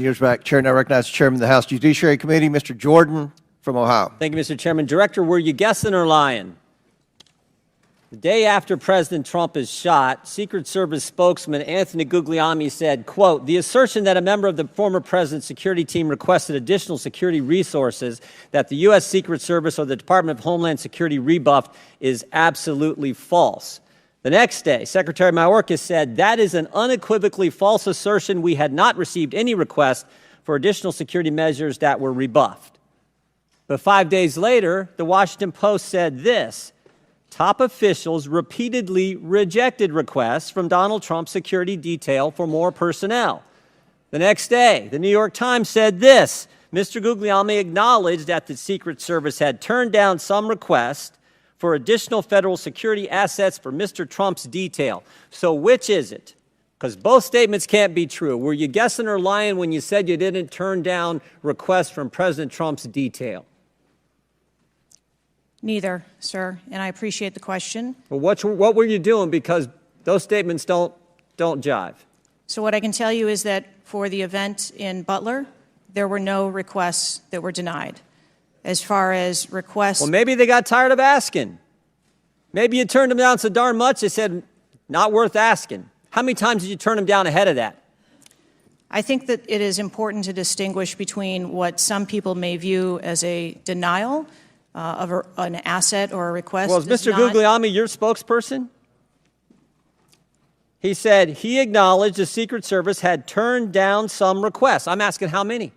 Years back, Chair, now recognize the Chairman of the House Judiciary Committee, Mr. Jordan from Ohio. Thank you, Mr. Chairman. Director, were you guessing or lying? The day after President Trump is shot, Secret Service spokesman Anthony Guglielmi said, quote, "The assertion that a member of the former president's security team requested additional security resources that the U.S. Secret Service or the Department of Homeland Security rebuffed is absolutely false." The next day, Secretary Mayorkas said, "That is an unequivocally false assertion. We had not received any request for additional security measures that were rebuffed." But 5 days later, the Washington Post said this: "Top officials repeatedly rejected requests from Donald Trump's security detail for more personnel." The next day, the New York Times said this: "Mr. Guglielmi acknowledged that the Secret Service had turned down some requests for additional federal security assets for Mr. Trump's detail." So which is it? Because both statements can't be true. Were you guessing or lying when you said you didn't turn down requests from President Trump's detail? Neither, sir, and I appreciate the question. Well, what were you doing? Because those statements don't jive. So what I can tell you is that for the event in Butler, there were no requests that were denied. As far as requests... Well, maybe they got tired of asking. Maybe you turned them down so darn much, they said, not worth asking. How many times did you turn them down ahead of that? I think that it is important to distinguish between what some people may view as a denial of an asset or a request. Well, is Mr. Guglielmi your spokesperson? He said he acknowledged the Secret Service had turned down some requests. I'm asking how many?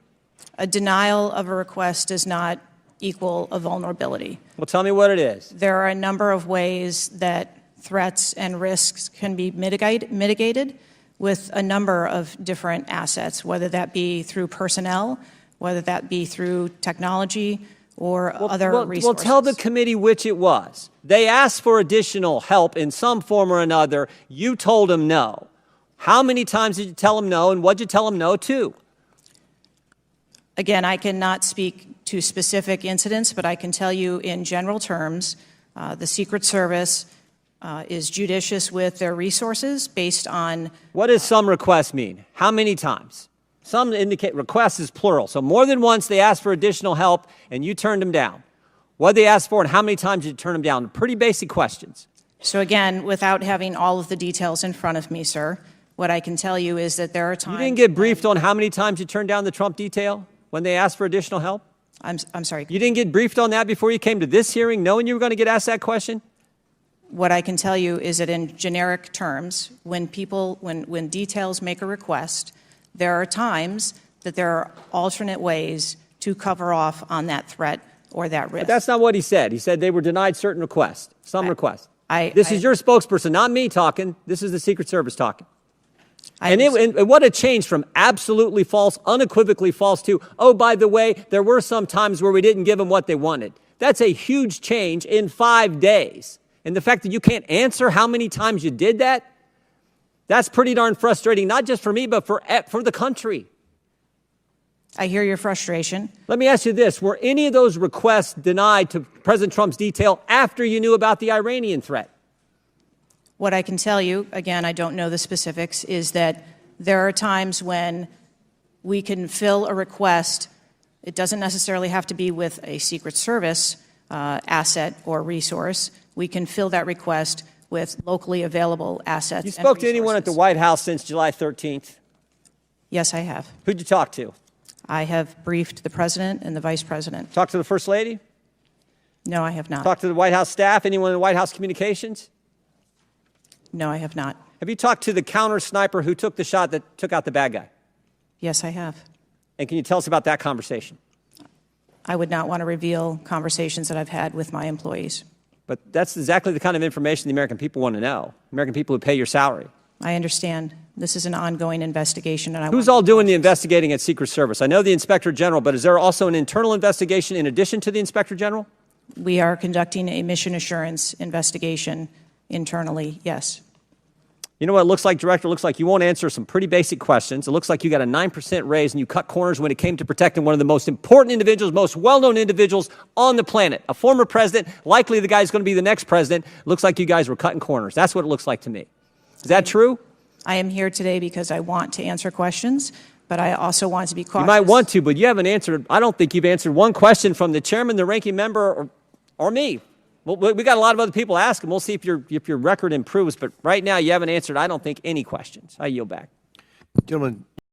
A denial of a request does not equal a vulnerability. Well, tell me what it is. There are a number of ways that threats and risks can be mitigated with a number of different assets, whether that be through personnel, whether that be through technology, or other resources. Well, tell the committee which it was. They asked for additional help in some form or another. You told them no. How many times did you tell them no, and what did you tell them no to? Again, I cannot speak to specific incidents, but I can tell you in general terms, the Secret Service is judicious with their resources based on... What does some requests mean? How many times? Some indicate requests is plural. So more than once they asked for additional help and you turned them down. What did they ask for and how many times did you turn them down? Pretty basic questions. So again, without having all of the details in front of me, sir, what I can tell you is that there are times... You didn't get briefed on how many times you turned down the Trump detail when they asked for additional help? I'm sorry. You didn't get briefed on that before you came to this hearing, knowing you were going to get asked that question? What I can tell you is that in generic terms, when details make a request, there are times that there are alternate ways to cover off on that threat or that risk. But that's not what he said. He said they were denied certain requests, requests. This is your spokesperson, not me talking. This is the Secret Service talking. And what a change from absolutely false, unequivocally false to, oh, by the way, there were some times where we didn't give them what they wanted. That's a huge change in 5 days. And the fact that you can't answer how many times you did that, that's pretty darn frustrating, not just for me, but for the country. I hear your frustration. Let me ask you this. Were any of those requests denied to President Trump's detail after you knew about the Iranian threat? What I can tell you, again, I don't know the specifics, is that there are times when we can fill a request. It doesn't necessarily have to be with a Secret Service asset or resource. We can fill that request with locally available assets. You spoke to anyone at the White House since July 13th? Yes, I have. Who'd you talk to? I have briefed the President and the Vice President. Talked to the First Lady? No, I have not. Talked to the White House staff? Anyone in the White House communications? No, I have not. Have you talked to the counter sniper who took the shot that took out the bad guy? Yes, I have. And can you tell us about that conversation? I would not want to reveal conversations that I've had with my employees. But that's exactly the kind of information the American people want to know. American people who pay your salary. I understand. This is an ongoing investigation. And who's all doing the investigating at Secret Service? I know the Inspector General, but is there also an internal investigation in addition to the Inspector General? We are conducting a mission assurance investigation internally, yes. You know what it looks like, Director? It looks like you won't answer some pretty basic questions. It looks like you got a 9% raise and you cut corners when it came to protecting one of the most important individuals, most well-known individuals on the planet. A former president, likely the guy who's going to be the next president. Looks like you guys were cutting corners. That's what it looks like to me. Is that true? I am here today because I want to answer questions, but I also want to be cautious. You might want to, but you haven't answered. I don't think you've answered one question from the chairman, the ranking member, or me. Well, we got a lot of other people asking. We'll see if your record improves. But right now, you haven't answered, I don't think, any questions. I yield back. Gentleman